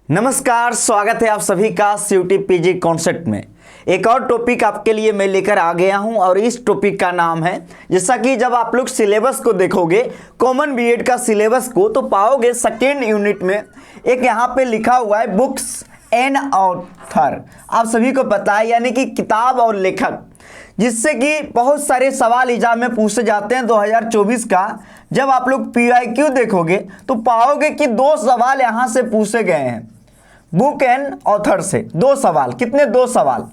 नमस्कार, स्वागत है आप सभी का सीयूटी पीजी कॉन्सेप्ट में। एक और टॉपिक आपके लिए मैं लेकर आ गया हूं और इस टॉपिक का नाम है, जैसा कि जब आप लोग सिलेबस को देखोगे कॉमन बीएड का सिलेबस को, तो पाओगे सेकेंड यूनिट में एक यहाँ पे लिखा हुआ है बुक्स एंड ऑथर। आप सभी को पता है, यानी कि किताब और लेखक, जिससे कि बहुत सारे सवाल एग्जाम में पूछे जाते हैं 2024 का। जब आप लोग पीआईक्यू देखोगे तो पाओगे कि 2 सवाल यहाँ से पूछे गए हैं बुक एंड ऑथर से। 2 सवाल, कितने? 2 सवाल।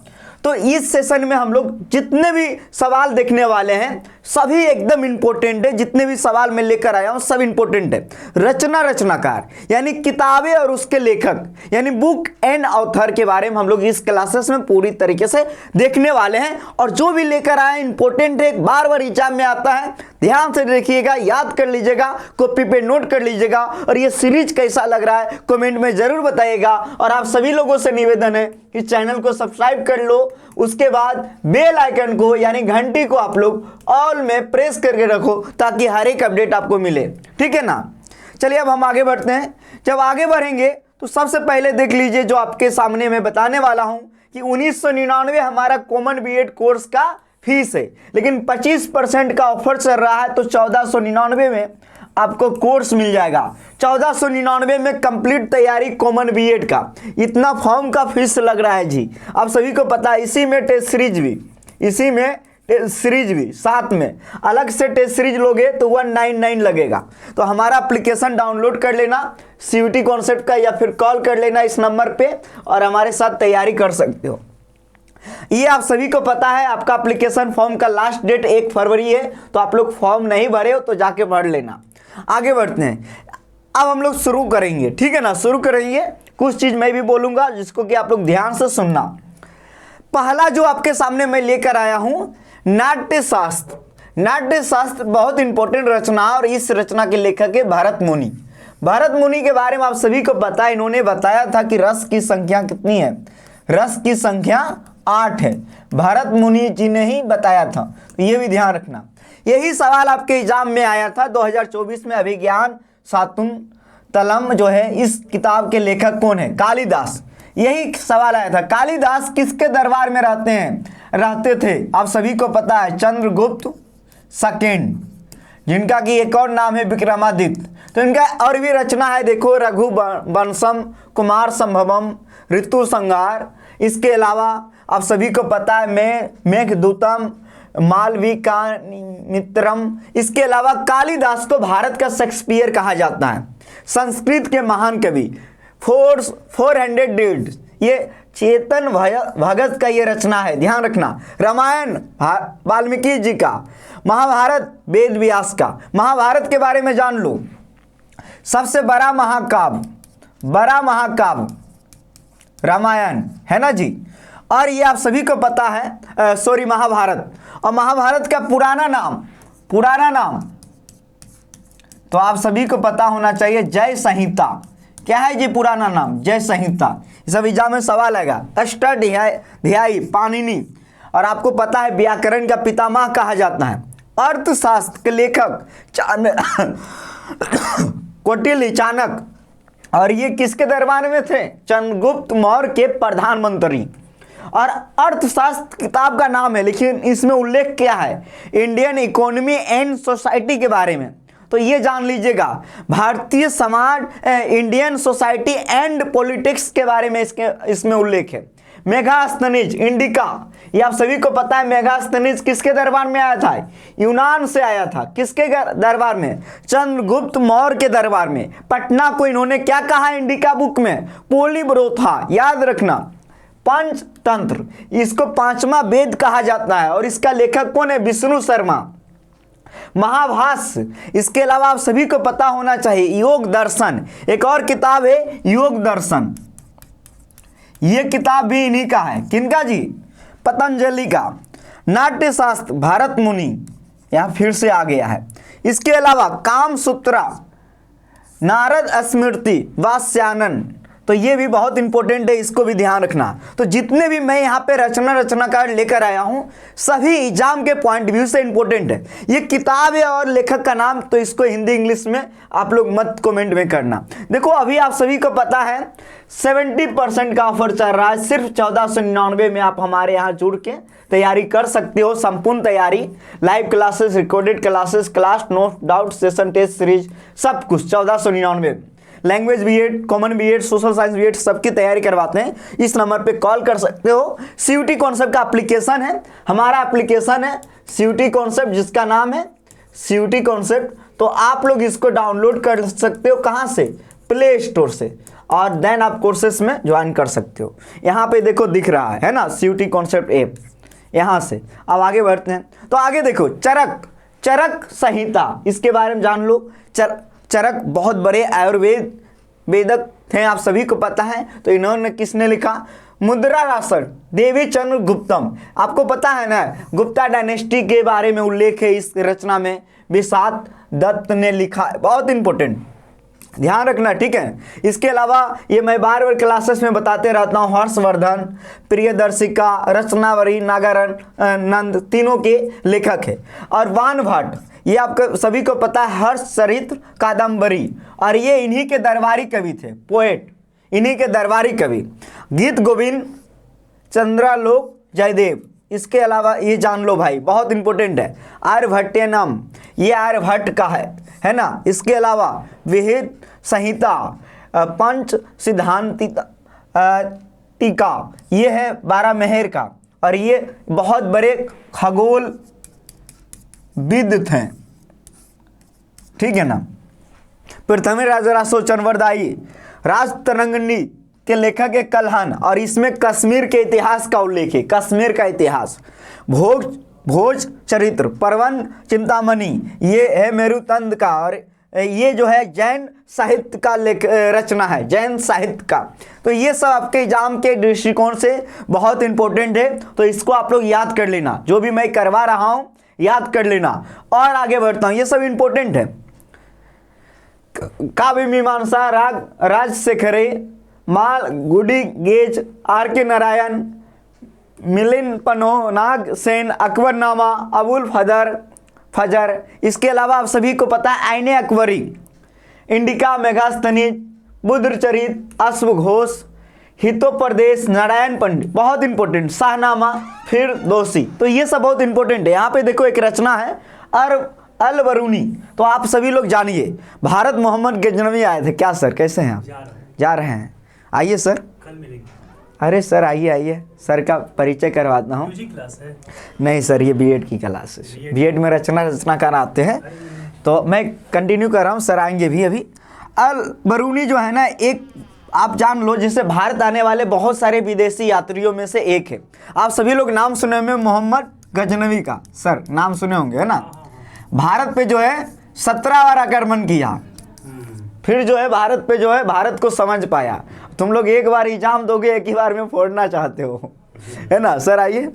तो इस सेशन में हम लोग जितने भी सवाल देखने वाले हैं सभी एकदम इंपॉर्टेंट है। जितने भी सवाल मैं लेकर आया हूं सब इंपॉर्टेंट है। रचनाकार यानी किताबें और उसके लेखक, यानी बुक एंड ऑथर के बारे में हम लोग इस क्लासेस में पूरी तरीके से देखने वाले हैं। और जो भी लेकर आए इंपॉर्टेंट है, बार बार एग्जाम में आता है, ध्यान से देखिएगा, याद कर लीजिएगा, कॉपी पे नोट कर लीजिएगा। और ये सीरीज कैसा लग रहा है कमेंट में जरूर बताइएगा। और आप सभी लोगों से निवेदन है कि चैनल को सब्सक्राइब कर लो, उसके बाद बेल आइकन को यानी घंटी को आप लोग ऑल में प्रेस करके रखो ताकि हर एक अपडेट आपको मिले, ठीक है ना। चलिए अब हम आगे बढ़ते हैं। जब आगे बढ़ेंगे तो सबसे पहले देख लीजिए जो आपके सामने मैं बताने वाला हूं कि 1999 हमारा कॉमन बीएड कोर्स का फीस है, लेकिन 25% का ऑफर चल रहा है, तो 1499 में आपको कोर्स मिल जाएगा। 1499 में कंप्लीट तैयारी कॉमन बीएड का। इतना फॉर्म का फीस लग रहा है जी, आप सभी को पता है। इसी में टेस्ट सीरीज भी, इसी में टेस्ट सीरीज भी साथ में, अलग से टेस्ट सीरीज लोगे तो 199 लगेगा। तो हमारा एप्लीकेशन डाउनलोड कर लेना सीयूटी कॉन्सेप्ट का, या फिर कॉल कर लेना इस नंबर पे और हमारे साथ तैयारी कर सकते हो। ये आप सभी को पता है, आपका एप्लीकेशन फॉर्म का लास्ट डेट 1 फरवरी है, तो आप लोग फॉर्म नहीं भरे हो तो जाके भर लेना। आगे बढ़ते हैं, अब हम लोग शुरू करेंगे, ठीक है ना। शुरू करेंगे, कुछ चीज मैं भी बोलूंगा जिसको कि आप लोग ध्यान से सुनना। पहला जो आपके सामने मैं लेकर आया हूं, नाट्य शास्त्र। नाट्य शास्त्र बहुत इंपॉर्टेंट रचना, और इस रचना के लेखक है भरत मुनि। भरत मुनि के बारे में आप सभी को पता है, इन्होंने बताया था कि रस की संख्या कितनी है। रस की संख्या 8 है, भरत मुनि जी ने ही बताया था, तो ये भी ध्यान रखना। यही सवाल आपके एग्जाम में आया था 2024 में। अभिज्ञान शाकुंतलम जो है, इस किताब के लेखक कौन है? कालिदास। यही सवाल आया था, कालिदास किसके दरबार में रहते थे? आप सभी को पता है, चंद्रगुप्त सेकंड, जिनका कि एक और नाम है विक्रमादित्य। तो इनका और भी रचना है, देखो, रघुवंशम, कुमार संभवम, ऋतु संहार। इसके अलावा आप सभी को पता है मेघदूतम, मालविकाग्निमित्रम। इसके अलावा कालिदास को भारत का शेक्सपियर कहा जाता है, संस्कृत के महान कवि। 400 डेज, ये चेतन भगत का ये रचना है, ध्यान रखना। रामायण वाल्मीकि जी का, महाभारत वेद व्यास का। महाभारत के बारे में जान लो, सबसे बड़ा महाकाव्य रामायण है ना जी। और ये आप सभी को पता है, महाभारत। और महाभारत का पुराना नाम तो आप सभी को पता होना चाहिए, जय संहिता। क्या है जी पुराना नाम? जय संहिता। सब एग्जाम में सवाल आएगा। अष्टाध्यायी पाणिनि, और आपको पता है व्याकरण का पितामह कहा जाता है। अर्थशास्त्र के लेखक कौटिल्य, चाणक्य। और ये किसके दरबार में थे? चंद्रगुप्त मौर्य के प्रधानमंत्री। और अर्थशास्त्र किताब का नाम है, लेकिन इसमें उल्लेख क्या है? इंडियन इकोनॉमी एंड सोसाइटी के बारे में। तो ये जान लीजिएगा, Bharatiya Samaj, Indian society and politics के बारे में इसमें उल्लेख है। मेगास्थनीज, इंडिका, ये आप सभी को पता है। मेगास्थनीज किसके दरबार में आया था? यूनान से आया था। किसके दरबार में? चंद्रगुप्त मौर्य के दरबार में। पटना को इन्होंने क्या कहा इंडिका बुक में? पोलीब्रोथा। याद रखना, पंचतंत्र, इसको 5वां वेद कहा जाता है। और इसका लेखक कौन है? विष्णु शर्मा। महाभाष्य, इसके अलावा आप सभी को पता होना चाहिए योग दर्शन, एक और किताब है योग दर्शन। यह किताब भी इन्हीं का है। किनका जी? पतंजलि का। नाट्य शास्त्र भरत मुनि, यहां फिर से आ गया है। इसके अलावा कामसूत्रा, नारद स्मृति, वात्स्यायन, तो ये भी बहुत इंपॉर्टेंट है, इसको भी ध्यान रखना। तो जितने भी मैं यहाँ पे रचनाकार लेकर आया हूँ सभी एग्जाम के पॉइंट व्यू से इंपॉर्टेंट है। ये किताब है और लेखक का नाम, तो इसको हिंदी इंग्लिश में आप लोग मत कमेंट में करना। देखो अभी आप सभी को पता है 70% का ऑफर चल रहा है, सिर्फ 1499 में आप हमारे यहाँ जुड़ के तैयारी कर सकते हो। संपूर्ण तैयारी, live classes, recorded classes, class note, doubt session, test series, सब कुछ 1499। Language BEd, common BEd, social science BEd सबकी तैयारी करवाते हैं। इस नंबर पे कॉल कर सकते हो। सीयूटी कॉन्सेप्ट का एप्लीकेशन है, हमारा एप्लीकेशन है सीयूटी कॉन्सेप्ट, जिसका नाम है सीयूटी कॉन्सेप्ट। तो आप लोग इसको डाउनलोड कर सकते हो, कहाँ से? प्ले स्टोर से, और देन आप कोर्सेस में ज्वाइन कर सकते हो। यहाँ पे देखो दिख रहा है ना सीयूटी कॉन्सेप्ट ऐप, यहाँ से। अब आगे बढ़ते हैं। तो आगे देखो चरक संहिता, इसके बारे में जान लो। चरक बहुत बड़े आयुर्वेद वेदक थे, आप सभी को पता है। तो इन्होंने किसने लिखा? मुद्रा रासर देवी चंद्र गुप्तम। आपको पता है ना, गुप्ता डायनेस्टी के बारे में उल्लेख है इस रचना में, विषाद दत्त ने लिखा है। बहुत इंपॉर्टेंट, ध्यान रखना, ठीक है। इसके अलावा ये मैं बार बार क्लासेस में बताते रहता हूँ, हर्षवर्धन, प्रियदर्शिका, रचनावरी, नागारण नंद तीनों के लेखक है। और वान भट्ट, ये आपको सभी को पता है, हर्षचरित्र कादम्बरी, और ये इन्हीं के दरबारी कवि थे, पोएट, इन्हीं के दरबारी कवि। गीत गोविंद, चंद्रालोक जयदेव। इसके अलावा ये जान लो भाई, बहुत इंपॉर्टेंट है, आर्यभट्टयनम, ये आर्यभट्ट का है ना। इसके अलावा विहित संहिता, पंच सिद्धांति टीका, ये है 12 मेहर का, और ये बहुत बड़े खगोल विद थे, ठीक है ना। प्रथम राजरासो चनवरदायी, राजतरंगिणी के लेखक है कल्हन, और इसमें कश्मीर के इतिहास का उल्लेख है, कश्मीर का इतिहास। भोज चरित्र, परवन चिंतामणि, ये है मेरुतंद का, और ये जो है जैन साहित्य का रचना है, जैन साहित्य का। तो ये सब आपके एग्जाम के दृष्टिकोण से बहुत इंपॉर्टेंट है, तो इसको आप लोग याद कर लेना, जो भी मैं करवा रहा हूं याद कर लेना। और आगे बढ़ता हूं, ये सब इंपॉर्टेंट है। काव्य मीमांसा, राजशेखरे, माल गुडी गेज, आर के नारायण, मिलिन पनो, नाग सेन, अकबरनामा, अबुल फजर। इसके अलावा आप सभी को पता है आईने अकबरी, इंडिका मेघास्तनीज, बुद्रचरित, अश्वघोष, हितोपदेश, नारायण पंडित, बहुत इंपॉर्टेंट, शाहनामा, फिर दोषी। तो ये सब बहुत इंपॉर्टेंट है। यहाँ पे देखो एक रचना है अल बरूनी, तो आप सभी लोग जानिए। भारत मोहम्मद गजनवी आए थे। क्या सर, कैसे हैं आप? जा रहे हैं, आइए सर। कल मिलेंगे। अरे सर आइए, सर का परिचय करवाता हूँ। क्लास है? नहीं सर, ये बीएड की क्लास है, बीएड में रचनाकार आते हैं। तो मैं कंटिन्यू कर रहा हूँ, सर आएंगे भी अभी। अल बरूनी जो है ना, एक आप जान लो, जिससे भारत आने वाले बहुत सारे विदेशी यात्रियों में से एक है। आप सभी लोग नाम सुने होंगे मोहम्मद गजनवी का, सर नाम सुने होंगे, है ना। भारत पे जो है 17 बार आक्रमण किया, फिर जो है भारत पे जो है भारत को समझ पाया। तुम लोग एक बार एग्जाम दोगे, एक ही बार में फोड़ना चाहते हो, है ना। सर आइए।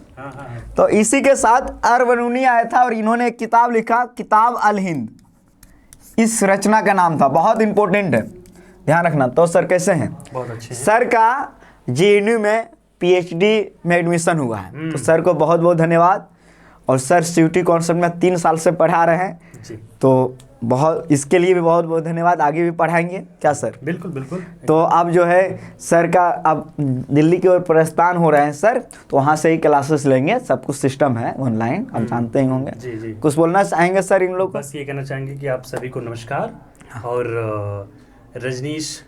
तो इसी के साथ अल बरूनी आया था, और इन्होंने एक किताब लिखा, किताब अल हिंद, इस रचना का नाम था। बहुत इंपॉर्टेंट है, ध्यान रखना। तो सर कैसे हैं? बहुत अच्छे हैं। सर का जेएनयू में पीएचडी में एडमिशन हुआ है, तो सर को बहुत बहुत धन्यवाद। और सर सीयूटी कॉन्सेप्ट में 3 साल से पढ़ा रहे हैं जी। तो बहुत, इसके लिए भी बहुत बहुत धन्यवाद। आगे भी पढ़ाएंगे क्या सर? बिल्कुल बिल्कुल। तो अब जो है सर का अब दिल्ली की ओर प्रस्थान हो रहे हैं सर, तो वहाँ से ही क्लासेस लेंगे, सब कुछ सिस्टम है ऑनलाइन, आप जानते ही होंगे। जी जी। कुछ बोलना चाहेंगे सर इन लोग? बस ये कहना चाहेंगे कि आप सभी को नमस्कार। और रजनीश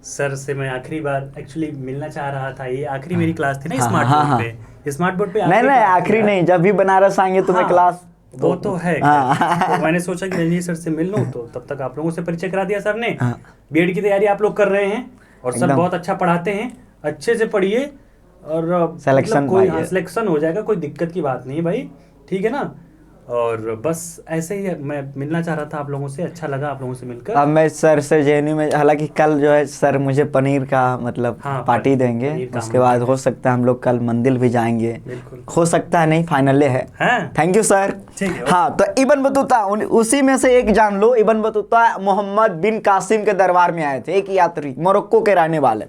सर से मैं आखिरी बार एक्चुअली मिलना चाह रहा था। ये आखिरी मेरी क्लास थी ना स्मार्ट बोर्ड पे। स्मार्ट बोर्ड पे नहीं आखिरी नहीं, जब भी बनारस आएंगे तुम्हें क्लास वो तो है। तो मैंने सोचा कि रजनीश सर से मिल लूं, तो तब तक आप लोगों से परिचय करा दिया सर ने। बीएड की तैयारी आप लोग कर रहे हैं, और सर बहुत अच्छा पढ़ाते हैं, अच्छे से पढ़िए, और सिलेक्शन कोई सिलेक्शन हो जाएगा, कोई दिक्कत की बात नहीं है भाई, ठीक है ना। और बस ऐसे ही मैं मिलना चाह रहा था आप लोगों से, अच्छा लगा आप लोगों से मिलकर। अब मैं सर से जेएनयू में, हालांकि कल जो है सर मुझे पनीर का मतलब हाँ, पार्टी देंगे, पनीर का उसके बाद हो सकता है हम लोग कल मंदिर भी जाएंगे, बिल्कुल। हो सकता है नहीं, फाइनल है। हाँ? Thank you sir. ठीक है। हाँ, तो इब्न बतूता उसी में से एक जान लो। इब्न बतूता मोहम्मद बिन कासिम के दरबार में आए थे, एक यात्री, मोरक्को के रहने वाले।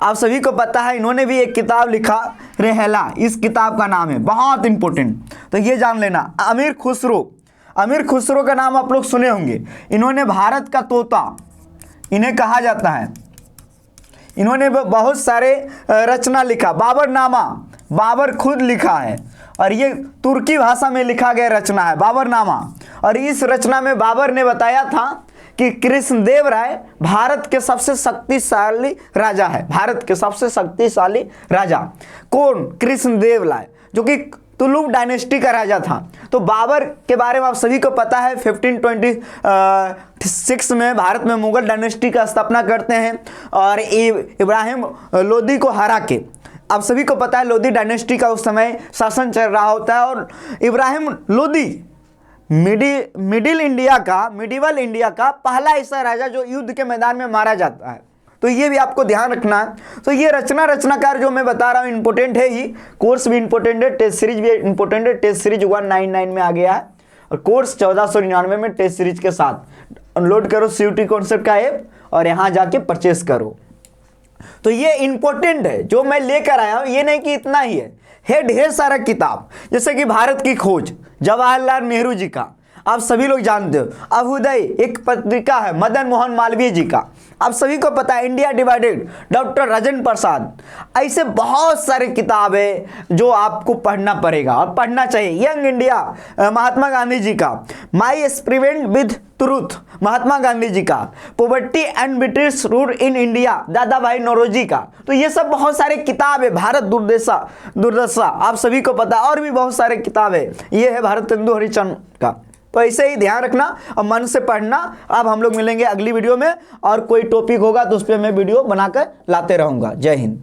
आप सभी को पता है इन्होंने भी एक किताब लिखा, रेहला, इस किताब का नाम है, बहुत इंपॉर्टेंट, तो ये जान लेना। अमीर खुसरो का नाम आप लोग सुने होंगे। इन्होंने भारत का तोता इन्हें कहा जाता है। इन्होंने बहुत सारे रचना लिखा, बाबरनामा, बाबर खुद लिखा है, और ये तुर्की भाषा में लिखा गया रचना है बाबरनामा। और इस रचना में बाबर ने बताया था कि कृष्णदेव राय भारत के सबसे शक्तिशाली राजा है। भारत के सबसे शक्तिशाली राजा कौन? कृष्णदेव राय, जो कि तुलुक डायनेस्टी का राजा था। तो बाबर के बारे में आप सभी को पता है, 1526 में भारत में मुगल डायनेस्टी का स्थापना करते हैं, और इब्राहिम लोदी को हरा के, आप सभी को पता है लोदी डायनेस्टी का उस समय शासन चल रहा होता है, और इब्राहिम लोदी मिडिवल इंडिया का पहला ऐसा राजा जो युद्ध के मैदान में मारा जाता है। तो ये भी आपको ध्यान रखना है। तो ये रचनाकार जो मैं बता रहा हूँ इंपॉर्टेंट है ही, कोर्स भी इंपॉर्टेंट है, टेस्ट सीरीज भी इंपॉर्टेंट है। टेस्ट सीरीज 199 में आ गया है, और कोर्स 1499 में टेस्ट सीरीज के साथ। डाउनलोड करो CUT कॉन्सेप्ट का ऐप और यहाँ जाके परचेस करो। तो ये इंपॉर्टेंट है जो मैं लेकर आया हूँ, ये नहीं कि इतना ही है ढेर सारा किताब, जैसे कि भारत की खोज जवाहरलाल नेहरू जी का, आप सभी लोग जानते हो। अभ्युदय एक पत्रिका है मदन मोहन मालवीय जी का, आप सभी को पता है। India divided doctor Rajendra Prasad. ऐसे बहुत सारे किताब है जो आपको पढ़ना पड़ेगा और पढ़ना चाहिए। यंग इंडिया महात्मा गांधी जी का, my experiment with truth Mahatma Gandhi ji का, poverty and British rule in India दादा भाई नौरोजी का। तो ये सब बहुत सारे किताब है। भारत दुर्दशा आप सभी को पता है, और भी बहुत सारे किताब है। ये है भारतेंदु हरिश्चंद्र का। तो ऐसे ही ध्यान रखना और मन से पढ़ना। अब हम लोग मिलेंगे अगली वीडियो में, और कोई टॉपिक होगा तो उस पर मैं वीडियो बनाकर लाते रहूंगा। जय हिंद।